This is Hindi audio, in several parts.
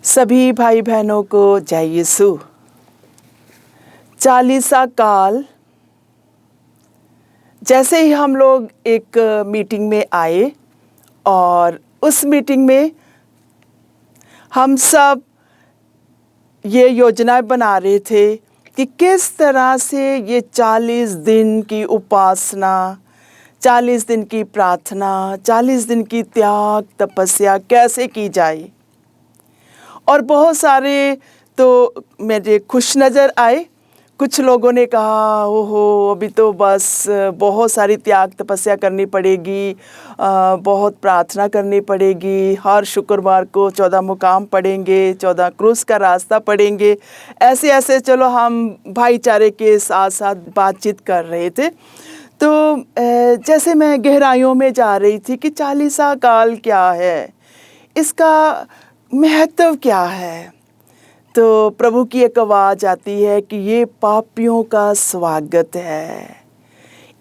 सभी भाई बहनों को जय यीशु। चालीसा काल, जैसे ही हम लोग एक मीटिंग में आए और उस मीटिंग में हम सब ये योजनाएं बना रहे थे कि किस तरह से ये 40 दिन की उपासना, 40 दिन की प्रार्थना, 40 दिन की त्याग तपस्या कैसे की जाए। और बहुत सारे तो मेरे खुश नज़र आए। कुछ लोगों ने कहा ओहो अभी तो बस बहुत सारी त्याग तपस्या करनी पड़ेगी, बहुत प्रार्थना करनी पड़ेगी, हर शुक्रवार को 14 मुकाम पढ़ेंगे, 14 क्रूस का रास्ता पढ़ेंगे। ऐसे ऐसे चलो हम भाईचारे के साथ साथ बातचीत कर रहे थे। तो जैसे मैं गहराइयों में जा रही थी कि चालीसा काल क्या है, इसका महत्व क्या है, तो प्रभु की एक आवाज़ आती है कि ये पापियों का स्वागत है।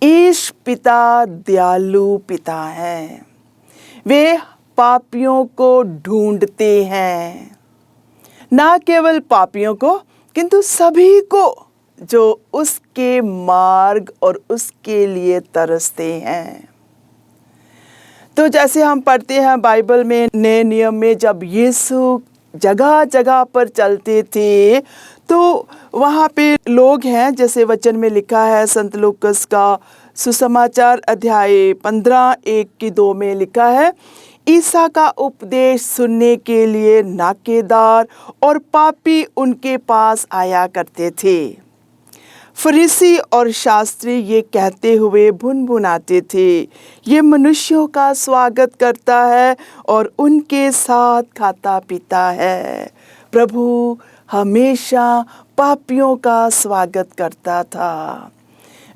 ईश पिता दयालु पिता हैं, वे पापियों को ढूंढते हैं, ना केवल पापियों को किंतु सभी को जो उसके मार्ग और उसके लिए तरसते हैं। तो जैसे हम पढ़ते हैं बाइबल में, नए नियम में, जब यीशु जगह जगह पर चलते थे तो वहाँ पे लोग हैं, जैसे वचन में लिखा है संत लूकास का सुसमाचार अध्याय 15:1-2 में लिखा है, ईसा का उपदेश सुनने के लिए नाकेदार और पापी उनके पास आया करते थे। फरीसी और शास्त्री ये कहते हुए भुनभुनाते थे, ये मनुष्यों का स्वागत करता है और उनके साथ खाता पीता है। प्रभु हमेशा पापियों का स्वागत करता था।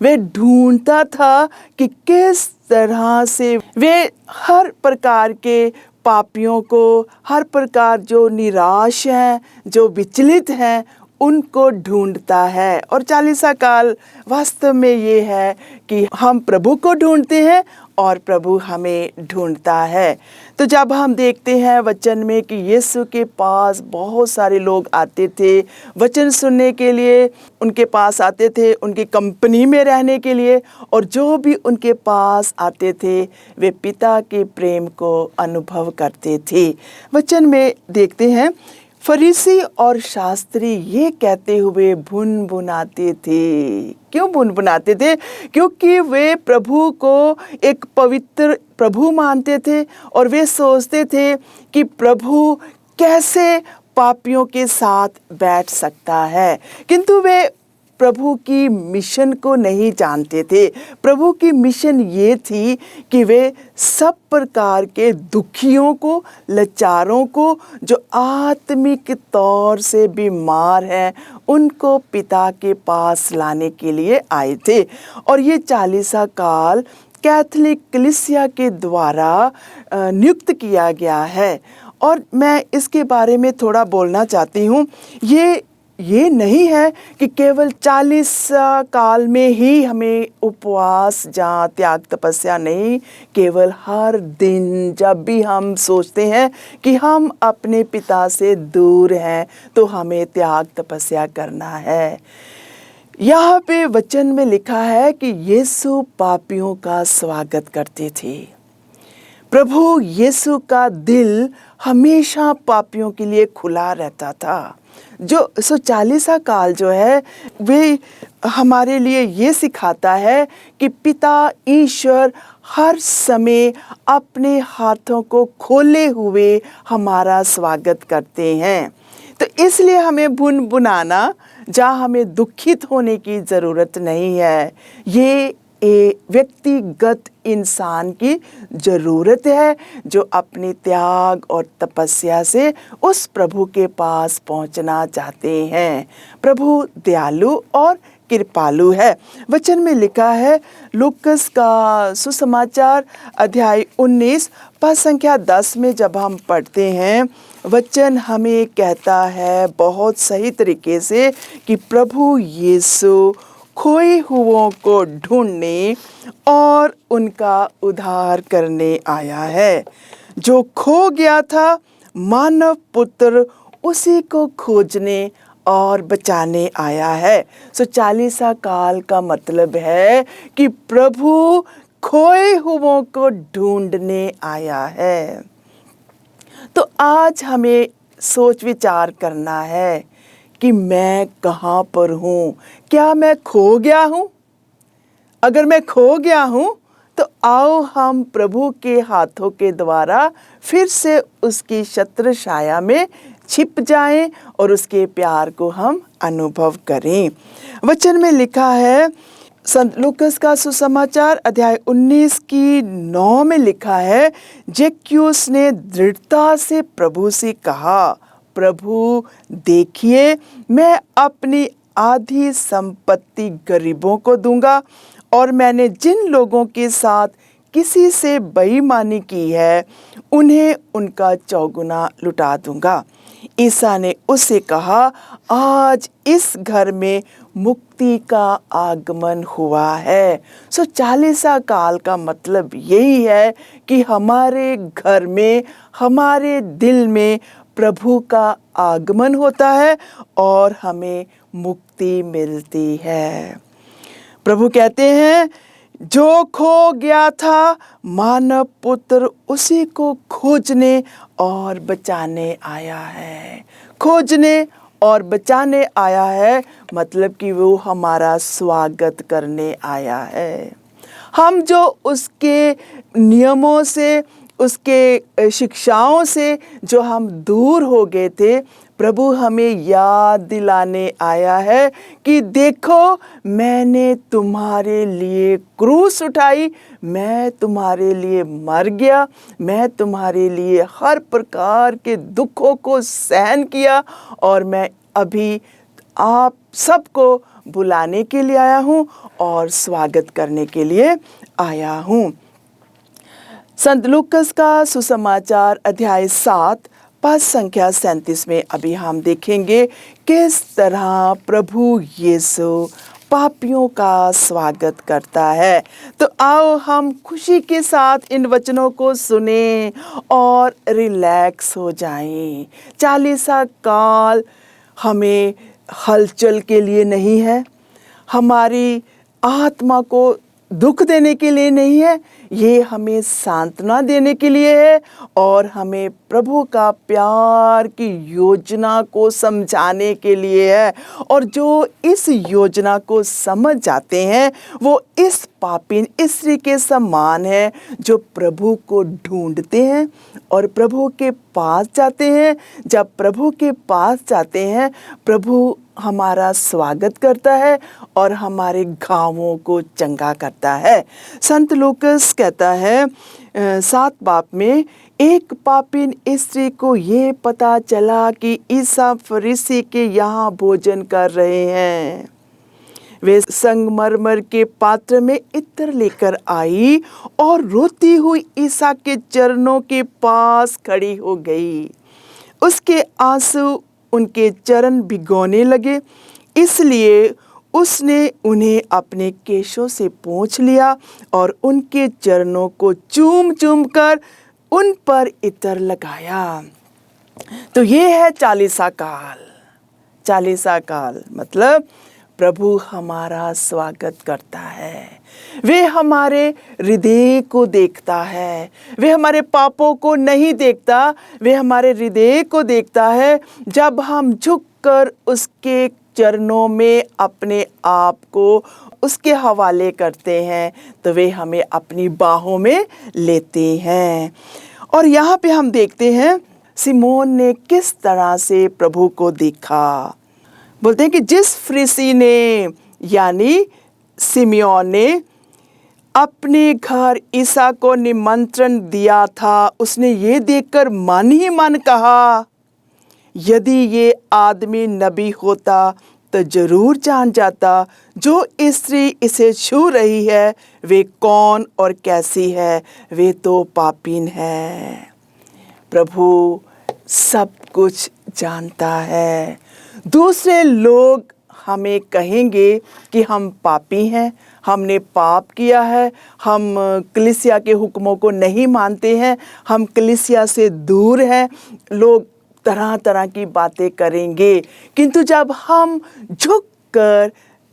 वे ढूंढता था कि किस तरह से वे हर प्रकार के पापियों को, हर प्रकार जो निराश हैं, जो विचलित हैं, उनको ढूंढता है। और चालीसा काल वास्तव में ये है कि हम प्रभु को ढूंढते हैं और प्रभु हमें ढूंढता है। तो जब हम देखते हैं वचन में कि यीशु के पास बहुत सारे लोग आते थे वचन सुनने के लिए, उनके पास आते थे उनकी कंपनी में रहने के लिए, और जो भी उनके पास आते थे वे पिता के प्रेम को अनुभव करते थे। वचन में देखते हैं, फरीसी और शास्त्री ये कहते हुए भुनभुनाते थे। क्यों भुनभुनाते थे? क्योंकि वे प्रभु को एक पवित्र प्रभु मानते थे और वे सोचते थे कि प्रभु कैसे पापियों के साथ बैठ सकता है। किंतु वे प्रभु की मिशन को नहीं जानते थे। प्रभु की मिशन ये थी कि वे सब प्रकार के दुखियों को, लाचारों को, जो आत्मिक तौर से बीमार हैं, उनको पिता के पास लाने के लिए आए थे। और ये चालीसा काल कैथोलिक कलीसिया के द्वारा नियुक्त किया गया है। और मैं इसके बारे में थोड़ा बोलना चाहती हूँ। ये नहीं है कि केवल 40 काल में ही हमें उपवास या त्याग तपस्या, नहीं, केवल हर दिन जब भी हम सोचते हैं कि हम अपने पिता से दूर हैं तो हमें त्याग तपस्या करना है। यहाँ पे वचन में लिखा है कि यीशु पापियों का स्वागत करते थे। प्रभु यीशु का दिल हमेशा पापियों के लिए खुला रहता था। जो चालीसा काल जो है वे हमारे लिए ये सिखाता है कि पिता ईश्वर हर समय अपने हाथों को खोले हुए हमारा स्वागत करते हैं। तो इसलिए हमें भुनभुनाना, जहाँ हमें दुखित होने की ज़रूरत नहीं है। ये व्यक्तिगत इंसान की ज़रूरत है जो अपने त्याग और तपस्या से उस प्रभु के पास पहुंचना चाहते हैं। प्रभु दयालु और कृपालु है। वचन में लिखा है, लूकास का सुसमाचार अध्याय 19 पद संख्या 10 में जब हम पढ़ते हैं, वचन हमें कहता है बहुत सही तरीके से कि प्रभु यीशु खोए हुओं को ढूंढने और उनका उद्धार करने आया है। जो खो गया था, मानव पुत्र उसी को खोजने और बचाने आया है। सो चालीसा काल का मतलब है कि प्रभु खोए हुओं को ढूंढने आया है। तो आज हमें सोच विचार करना है कि मैं कहाँ पर हूँ। क्या मैं खो गया हूँ? अगर मैं खो गया हूँ तो आओ हम प्रभु के हाथों के द्वारा फिर से उसकी छत्र छाया में छिप जाएं और उसके प्यार को हम अनुभव करें। वचन में लिखा है, संत लूकास का सुसमाचार अध्याय 19 की 9 में लिखा है, जक्कैयुस ने दृढ़ता से प्रभु से कहा, प्रभु देखिए, मैं अपनी आधी संपत्ति गरीबों को दूंगा और मैंने जिन लोगों के साथ किसी से बेईमानी की है उन्हें उनका चौगुना लुटा दूंगा। ईसा ने उससे कहा, आज इस घर में मुक्ति का आगमन हुआ है। सो चालीसा काल का मतलब यही है कि हमारे घर में, हमारे दिल में प्रभु का आगमन होता है और हमें मुक्ति मिलती है। प्रभु कहते हैं, जो खो गया था मानव पुत्र उसी को खोजने और बचाने आया है। खोजने और बचाने आया है मतलब कि वो हमारा स्वागत करने आया है। हम जो उसके नियमों से, उसके शिक्षाओं से जो हम दूर हो गए थे, प्रभु हमें याद दिलाने आया है कि देखो, मैंने तुम्हारे लिए क्रूस उठाई, मैं तुम्हारे लिए मर गया, मैं तुम्हारे लिए हर प्रकार के दुखों को सहन किया और मैं अभी आप सबको बुलाने के लिए आया हूँ और स्वागत करने के लिए आया हूँ। संत लूकास का सुसमाचार अध्याय 7 पद संख्या 37 में अभी हम देखेंगे किस तरह प्रभु यीशु पापियों का स्वागत करता है। तो आओ हम खुशी के साथ इन वचनों को सुने और रिलैक्स हो जाएं। चालीसा काल हमें हलचल के लिए नहीं है, हमारी आत्मा को दुख देने के लिए नहीं है, ये हमें सांत्वना देने के लिए है और हमें प्रभु का प्यार की योजना को समझाने के लिए है। और जो इस योजना को समझ जाते हैं वो इस पापी स्त्री के समान है जो प्रभु को ढूंढते हैं और प्रभु के पास जाते हैं। जब प्रभु के पास जाते हैं, प्रभु हमारा स्वागत करता है और हमारे घावों को चंगा करता है। संत लूकास कहता है 7 बाब में, एक पापीन स्त्री को ये पता चला कि ईसा फरीसी के यहाँ भोजन कर रहे हैं। वे संगमरमर के पात्र में इत्र लेकर आई और रोती हुई ईसा के चरणों के पास खड़ी हो गई। उसके आंसू उनके चरण भिगोने लगे, इसलिए उसने उन्हें अपने केशों से पोंछ लिया और उनके चरणों को चूम चूम कर उन पर इत्र लगाया। तो ये है चालीसा काल। चालीसा काल मतलब प्रभु हमारा स्वागत करता है। वे हमारे हृदय को देखता है, वे हमारे पापों को नहीं देखता, वे हमारे हृदय को देखता है। जब हम झुककर उसके चरणों में अपने आप को उसके हवाले करते हैं तो वे हमें अपनी बाहों में लेते हैं। और यहाँ पे हम देखते हैं सिमोन ने किस तरह से प्रभु को देखा। बोलते हैं कि जिस फरीसी ने यानी सिमियोन ने अपने घर ईसा को निमंत्रण दिया था, उसने ये देखकर मन ही मन कहा, यदि ये आदमी नबी होता तो जरूर जान जाता जो स्त्री इसे छू रही है वे कौन और कैसी है, वे तो पापीन है। प्रभु सब कुछ जानता है। दूसरे लोग हमें कहेंगे कि हम पापी हैं, हमने पाप किया है, हम कलीसिया के हुक्मों को नहीं मानते हैं, हम कलीसिया से दूर हैं। लोग तरह तरह की बातें करेंगे, किंतु जब हम झुककर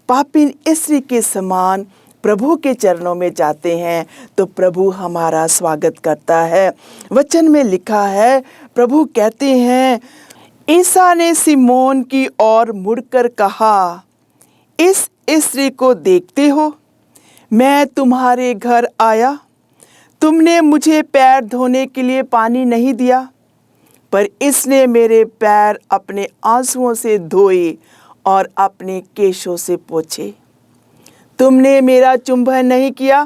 पापिन स्त्री के समान प्रभु के चरणों में जाते हैं तो प्रभु हमारा स्वागत करता है। वचन में लिखा है, प्रभु कहते हैं, ईसा ने सिमोन की ओर मुड़कर कहा, इस स्त्री को देखते हो, मैं तुम्हारे घर आया, तुमने मुझे पैर धोने के लिए पानी नहीं दिया, पर इसने मेरे पैर अपने आंसुओं से धोए और अपने केशों से पोंछे। तुमने मेरा चुंबन नहीं किया,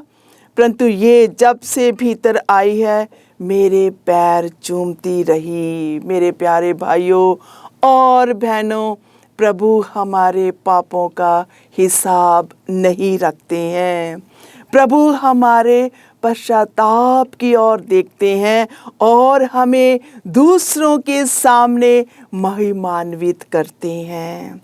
परंतु ये जब से भीतर आई है मेरे पैर चूमती रही। मेरे प्यारे भाइयों और बहनों, प्रभु हमारे पापों का हिसाब नहीं रखते हैं। प्रभु हमारे पश्चाताप की ओर देखते हैं और हमें दूसरों के सामने महिमान्वित करते हैं।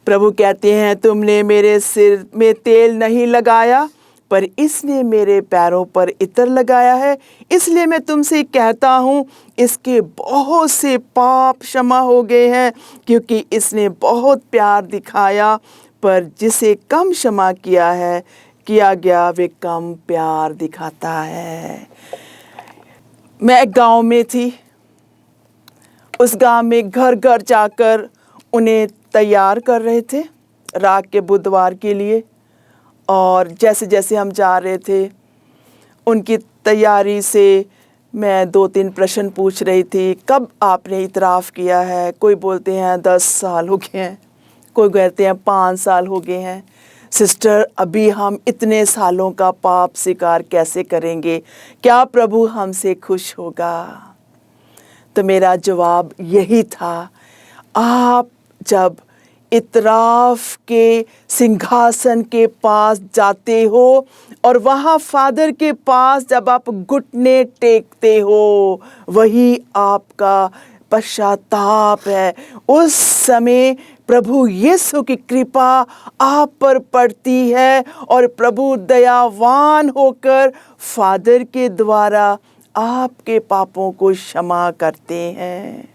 प्रभु कहते हैं, तुमने मेरे सिर में तेल नहीं लगाया, पर इसने मेरे पैरों पर इत्र लगाया है। इसलिए मैं तुमसे कहता हूँ, इसके बहुत से पाप क्षमा हो गए हैं, क्योंकि इसने बहुत प्यार दिखाया। पर जिसे कम क्षमा किया गया वे कम प्यार दिखाता है। मैं एक गांव में थी। उस गांव में घर घर जाकर उन्हें तैयार कर रहे थे राख के बुधवार के लिए। और जैसे जैसे हम जा रहे थे उनकी तैयारी से मैं 2-3 प्रश्न पूछ रही थी। कब आपने इतराफ़ किया है? कोई बोलते हैं 10 साल हो गए हैं, कोई कहते हैं 5 साल हो गए हैं। सिस्टर, अभी हम इतने सालों का पाप स्वीकार कैसे करेंगे? क्या प्रभु हमसे खुश होगा? तो मेरा जवाब यही था, आप जब इतराफ़ के सिंहासन के पास जाते हो और वहाँ फादर के पास जब आप घुटने टेकते हो, वही आपका पश्चाताप है। उस समय प्रभु यीशु की कृपा आप पर पड़ती है और प्रभु दयावान होकर फादर के द्वारा आपके पापों को क्षमा करते हैं।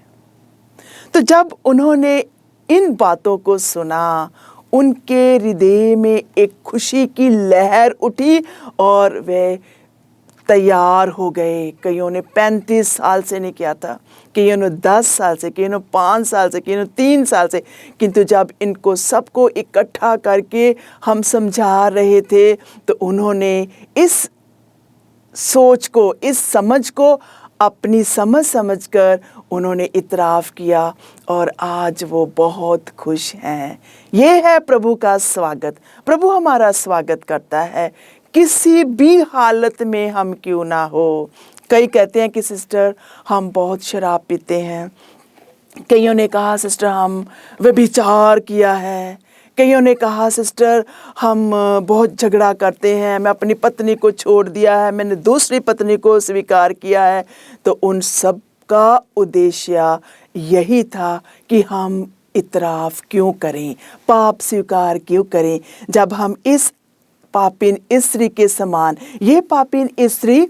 तो जब उन्होंने इन बातों को सुना, उनके हृदय में एक खुशी की लहर उठी और वे तैयार हो गए। कईयों ने 35 साल से नहीं किया था, कईयों ने 10 साल से, कईयों ने 5 साल से, कईयों ने 3 साल से। किंतु जब इनको सबको इकट्ठा करके हम समझा रहे थे तो उन्होंने इस सोच को, इस समझ को अपनी समझ कर उन्होंने इतराफ़ किया और आज वो बहुत खुश हैं। ये है प्रभु का स्वागत। प्रभु हमारा स्वागत करता है किसी भी हालत में हम क्यों ना हो। कई कहते हैं कि सिस्टर हम बहुत शराब पीते हैं, कईयों ने कहा सिस्टर हम व्यभिचार किया है, कईयों ने कहा सिस्टर हम बहुत झगड़ा करते हैं, मैं अपनी पत्नी को छोड़ दिया है, मैंने दूसरी पत्नी को स्वीकार किया है। तो उन सब का उद्देश्य यही था कि हम इतराफ़ क्यों करें, पाप स्वीकार क्यों करें। जब हम इस पापिन स्त्री के समान, ये पापिन स्त्री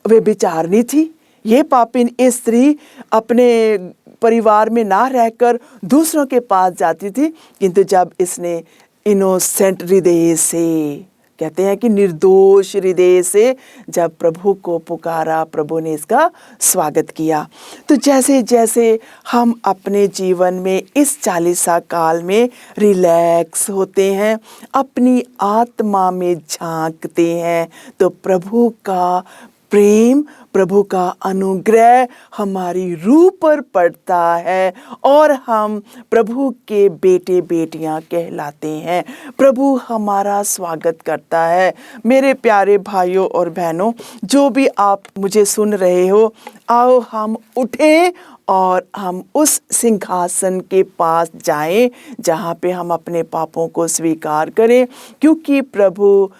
व्यभिचारिणी थी, ये पापिन स्त्री अपने परिवार में ना रहकर दूसरों के पास जाती थी, किंतु जब इसने इनोसेंट हृदय से, कहते हैं कि निर्दोष हृदय से जब प्रभु को पुकारा, प्रभु ने इसका स्वागत किया। तो जैसे जैसे हम अपने जीवन में इस 40 काल में रिलैक्स होते हैं, अपनी आत्मा में झांकते हैं, तो प्रभु का प्रेम, प्रभु का अनुग्रह हमारी रूह पर पड़ता है और हम प्रभु के बेटे बेटियां कहलाते हैं। प्रभु हमारा स्वागत करता है। मेरे प्यारे भाइयों और बहनों, जो भी आप मुझे सुन रहे हो, आओ हम उठें और हम उस सिंहासन के पास जाएं जहां पे हम अपने पापों को स्वीकार करें, क्योंकि प्रभु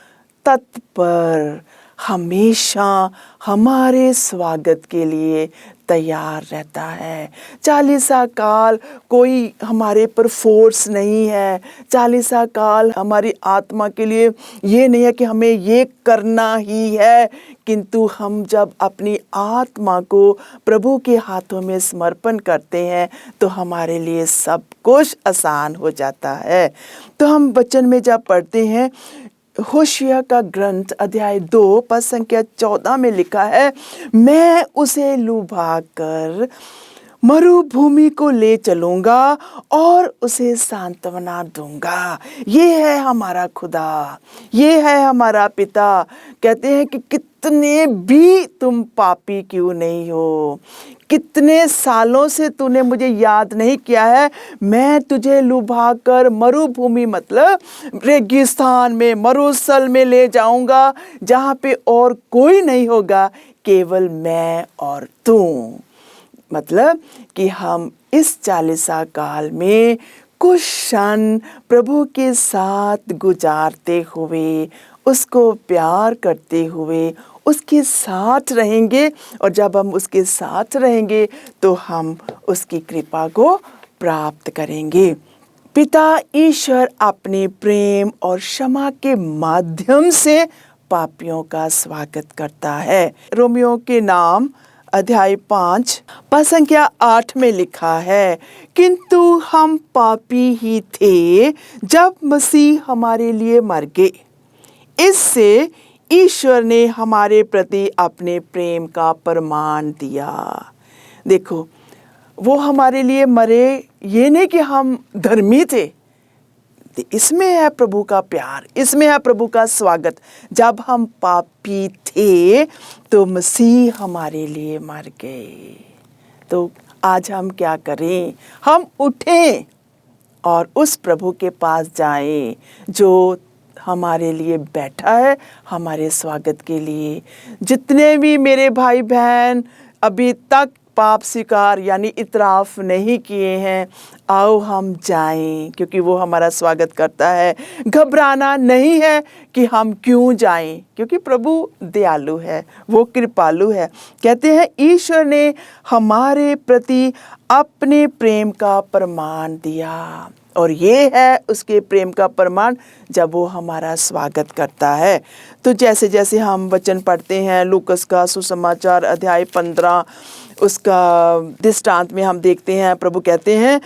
तत्पर हमेशा हमारे स्वागत के लिए तैयार रहता है। 40 काल कोई हमारे पर फोर्स नहीं है। 40 काल हमारी आत्मा के लिए ये नहीं है कि हमें ये करना ही है, किंतु हम जब अपनी आत्मा को प्रभु के हाथों में समर्पण करते हैं तो हमारे लिए सब कुछ आसान हो जाता है। तो हम वचन में जब पढ़ते हैं, होशिया का ग्रंथ अध्याय 2 पद संख्या 14 में लिखा है, मैं उसे लुभा कर मरुभूमि को ले चलूंगा और उसे सांत्वना दूंगा। ये है हमारा खुदा, ये है हमारा पिता। कहते हैं कि कितने भी तुम पापी क्यों नहीं हो, कितने सालों से तूने मुझे याद नहीं किया है, मैं तुझे लुभा कर मरुभूमि मतलब रेगिस्तान में, मरुस्थल में ले जाऊंगा, जहाँ पे और कोई नहीं होगा, केवल मैं और तू। मतलब कि हम इस 40 काल में कुछ क्षण प्रभु के साथ गुजारते हुए, उसको प्यार करते हुए उसके साथ रहेंगे। और जब हम उसके साथ रहेंगे तो हम उसकी कृपा को प्राप्त करेंगे। पिता ईश्वर अपने प्रेम और क्षमा के माध्यम से पापियों का स्वागत करता है। रोमियो के नाम अध्याय 5 पद संख्या 8 में लिखा है, किंतु हम पापी ही थे जब मसीह हमारे लिए मर गए, इससे ईश्वर ने हमारे प्रति अपने प्रेम का प्रमाण दिया। देखो, वो हमारे लिए मरे, ये नहीं कि हम धर्मी थे। इसमें है प्रभु का प्यार, इसमें है प्रभु का स्वागत। जब हम पापी थे तो मसीह हमारे लिए मर गए। तो आज हम क्या करें? हम उठें और उस प्रभु के पास जाएं जो हमारे लिए बैठा है, हमारे स्वागत के लिए। जितने भी मेरे भाई बहन अभी तक पाप स्वीकार यानी इतराफ़ नहीं किए हैं, आओ हम जाएं, क्योंकि वो हमारा स्वागत करता है। घबराना नहीं है कि हम क्यों जाएं, क्योंकि प्रभु दयालु है, वो कृपालु है। कहते हैं ईश्वर ने हमारे प्रति अपने प्रेम का प्रमाण दिया, और ये है उसके प्रेम का प्रमाण जब वो हमारा स्वागत करता है। तो जैसे जैसे हम वचन पढ़ते हैं, लूकस का सुसमाचार अध्याय 15 उसका दृष्टांत में हम देखते हैं, प्रभु कहते हैं,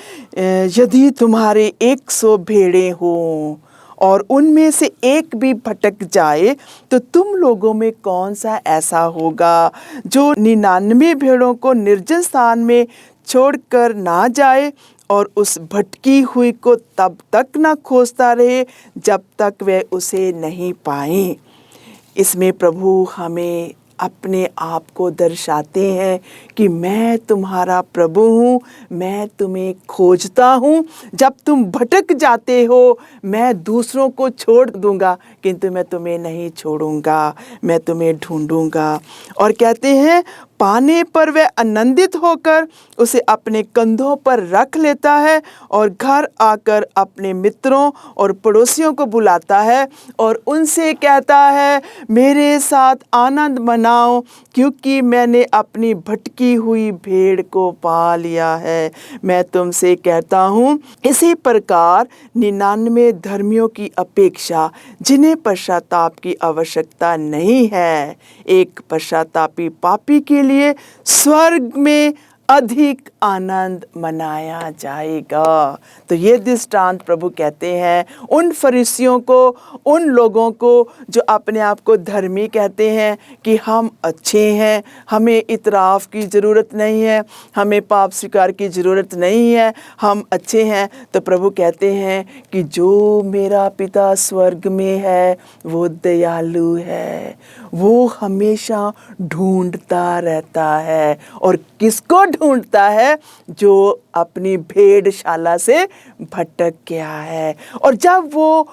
यदि तुम्हारे 100 भेड़ें हों और उनमें से एक भी भटक जाए तो तुम लोगों में कौन सा ऐसा होगा जो 99 भेड़ों को निर्जन स्थान में छोड़कर ना जाए और उस भटकी हुई को तब तक ना खोजता रहे जब तक वे उसे नहीं पाए। इसमें प्रभु हमें अपने आप को दर्शाते हैं कि मैं तुम्हारा प्रभु हूँ, मैं तुम्हें खोजता हूँ। जब तुम भटक जाते हो मैं दूसरों को छोड़ दूंगा, किंतु मैं तुम्हें नहीं छोड़ूंगा, मैं तुम्हें ढूंढूंगा। और कहते हैं पाने पर वह आनंदित होकर उसे अपने कंधों पर रख लेता है और घर आकर अपने मित्रों और पड़ोसियों को बुलाता है और उनसे कहता है, मेरे साथ आनंद मनाओ, क्योंकि मैंने अपनी भटकी हुई भेड़ को पा लिया है। मैं तुमसे कहता हूँ, इसी प्रकार 99 धर्मियों की अपेक्षा जिन्हें पश्चाताप की आवश्यकता नहीं है, एक पश्चातापी पापी के लिए स्वर्ग में अधिक आनंद मनाया जाएगा। तो ये दृष्टांत प्रभु कहते हैं उन फरीसियों को, उन लोगों को जो अपने आप को धर्मी कहते हैं कि हम अच्छे हैं, हमें इतराफ़ की ज़रूरत नहीं है, हमें पाप स्वीकार की ज़रूरत नहीं है, हम अच्छे हैं। तो प्रभु कहते हैं कि जो मेरा पिता स्वर्ग में है वो दयालु है, वो हमेशा ढूंढता रहता है। और किसको ढूंढता है? जो अपनी भेड़शाला से भटक गया है। और जब वो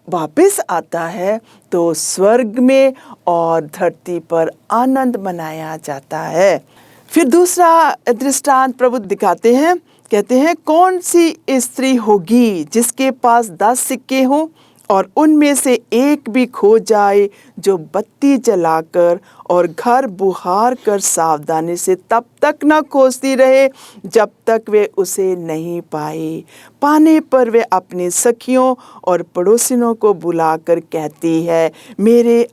वापस आता है तो स्वर्ग में और धरती पर आनंद मनाया जाता है। फिर दूसरा दृष्टांत प्रभु दिखाते हैं, कहते हैं कौन सी स्त्री होगी जिसके पास 10 सिक्के हों और उनमें से एक भी खो जाए जो बत्ती जलाकर और घर बुहार कर सावधानी से तब तक न खोजती रहे जब तक वे उसे नहीं पाए। पाने पर वे अपनी सखियों और पड़ोसिनों को बुलाकर कहती है, मेरे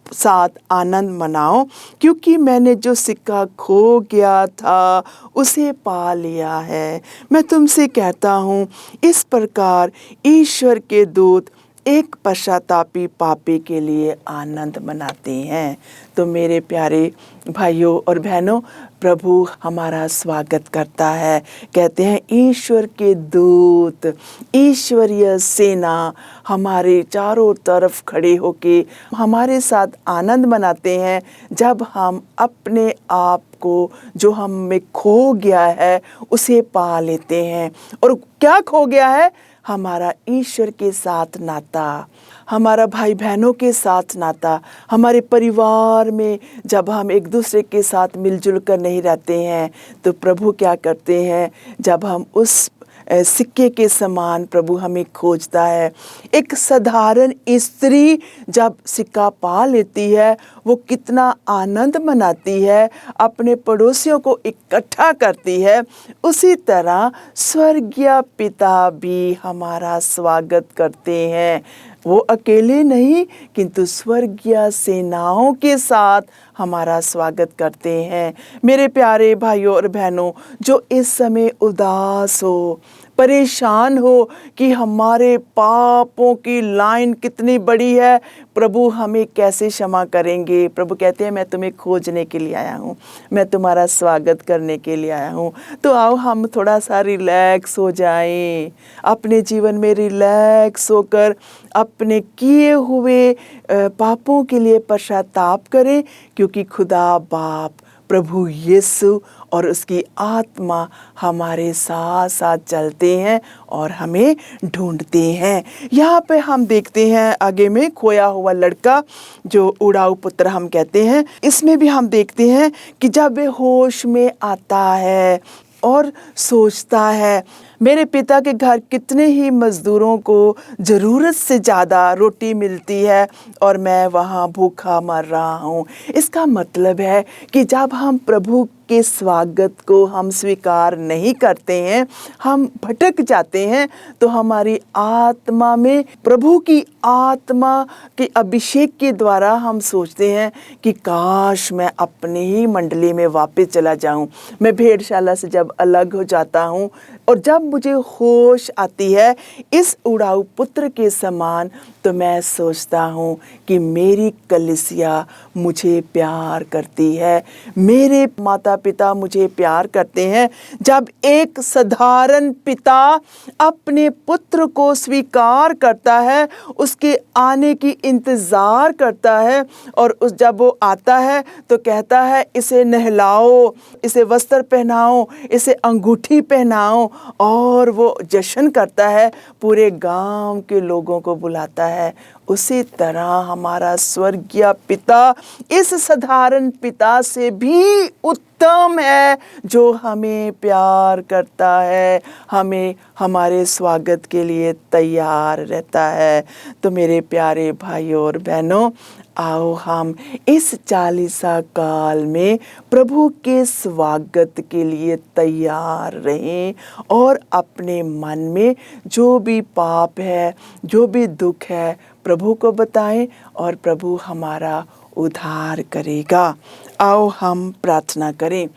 साथ आनंद मनाओ, क्योंकि मैंने जो सिक्का खो गया था उसे पा लिया है। मैं तुमसे कहता हूँ, इस प्रकार ईश्वर के दूत एक पश्चातापी पापी के लिए आनंद मनाते हैं। तो मेरे प्यारे भाइयों और बहनों, प्रभु हमारा स्वागत करता है। कहते हैं ईश्वर के दूत, ईश्वरीय सेना हमारे चारों तरफ खड़े होके हमारे साथ आनंद मनाते हैं जब हम अपने आप को जो हम में खो गया है उसे पा लेते हैं। और क्या खो गया है? हमारा ईश्वर के साथ नाता, हमारा भाई बहनों के साथ नाता, हमारे परिवार में जब हम एक दूसरे के साथ मिलजुल कर नहीं रहते हैं तो प्रभु क्या करते हैं, जब हम उस सिक्के के समान प्रभु हमें खोजता है। एक साधारण स्त्री जब सिक्का पा लेती है वो कितना आनंद मनाती है, अपने पड़ोसियों को इकट्ठा करती है। उसी तरह स्वर्गीय पिता भी हमारा स्वागत करते हैं। वो अकेले नहीं किंतु स्वर्गीय सेनाओं के साथ हमारा स्वागत करते हैं। मेरे प्यारे भाइयों और बहनों, जो इस समय उदास हो, परेशान हो कि हमारे पापों की लाइन कितनी बड़ी है, प्रभु हमें कैसे क्षमा करेंगे। प्रभु कहते हैं मैं तुम्हें खोजने के लिए आया हूँ, मैं तुम्हारा स्वागत करने के लिए आया हूँ। तो आओ हम थोड़ा सा रिलैक्स हो जाएं, अपने जीवन में रिलैक्स होकर अपने किए हुए पापों के लिए पश्चाताप करें, क्योंकि खुदा बाप, प्रभु यीशु और उसकी आत्मा हमारे साथ साथ चलते हैं और हमें ढूंढते हैं। यहाँ पे हम देखते हैं आगे में खोया हुआ लड़का, जो उड़ाऊ पुत्र हम कहते हैं, इसमें भी हम देखते हैं कि जब वे होश में आता है और सोचता है मेरे पिता के घर कितने ही मज़दूरों को ज़रूरत से ज़्यादा रोटी मिलती है और मैं वहाँ भूखा मर रहा हूँ। इसका मतलब है कि जब हम प्रभु के स्वागत को हम स्वीकार नहीं करते हैं, हम भटक जाते हैं, तो हमारी आत्मा में प्रभु की आत्मा के अभिषेक के द्वारा हम सोचते हैं कि काश मैं अपने ही मंडली में वापस चला जाऊं। मैं भेड़शाला से जब अलग हो जाता हूं और जब मुझे होश आती है इस उड़ाऊ पुत्र के समान, तो मैं सोचता हूँ कि मेरी कलीसिया मुझे प्यार करती है, मेरे माता पिता मुझे प्यार करते हैं। जब एक साधारण पिता अपने पुत्र को स्वीकार करता है, उसके आने की इंतज़ार करता है, और जब वो आता है तो कहता है इसे नहलाओ, इसे वस्त्र पहनाओ, इसे अंगूठी पहनाओ, और वो जश्न करता है, पूरे गांव के लोगों को बुलाता है। उसी तरह हमारा स्वर्गीय पिता इस साधारण पिता से भी उत्तम है, जो हमें प्यार करता है, हमें हमारे स्वागत के लिए तैयार रहता है। तो मेरे प्यारे भाइयों और बहनों, आओ हम इस चालीसा काल में प्रभु के स्वागत के लिए तैयार रहें और अपने मन में जो भी पाप है, जो भी दुख है, प्रभु को बताएं और प्रभु हमारा उद्धार करेगा। आओ हम प्रार्थना करें।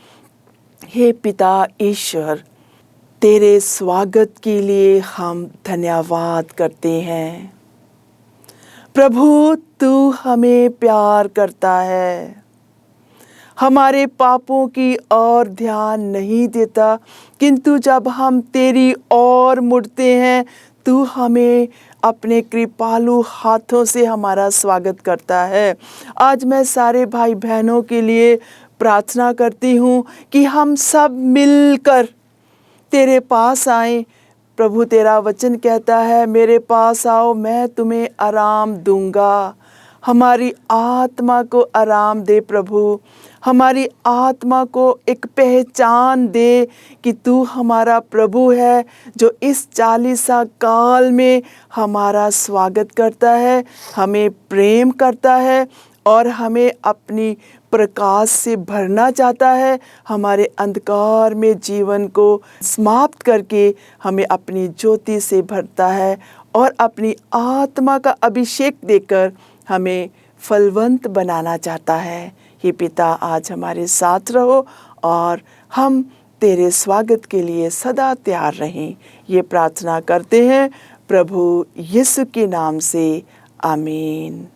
हे पिता ईश्वर, तेरे स्वागत के लिए हम धन्यवाद करते हैं। प्रभु, तू हमें प्यार करता है, हमारे पापों की ओर ध्यान नहीं देता, किंतु जब हम तेरी ओर मुड़ते हैं तू हमें अपने कृपालु हाथों से हमारा स्वागत करता है। आज मैं सारे भाई बहनों के लिए प्रार्थना करती हूँ कि हम सब मिलकर तेरे पास आएं। प्रभु, तेरा वचन कहता है मेरे पास आओ, मैं तुम्हें आराम दूंगा। हमारी आत्मा को आराम दे प्रभु, हमारी आत्मा को एक पहचान दे कि तू हमारा प्रभु है, जो इस 40 काल में हमारा स्वागत करता है, हमें प्रेम करता है और हमें अपनी प्रकाश से भरना चाहता है। हमारे अंधकार में जीवन को समाप्त करके हमें अपनी ज्योति से भरता है और अपनी आत्मा का अभिषेक देकर हमें फलवंत बनाना चाहता है। हे पिता, आज हमारे साथ रहो और हम तेरे स्वागत के लिए सदा तैयार रहें। ये प्रार्थना करते हैं प्रभु यीशु के नाम से, आमीन।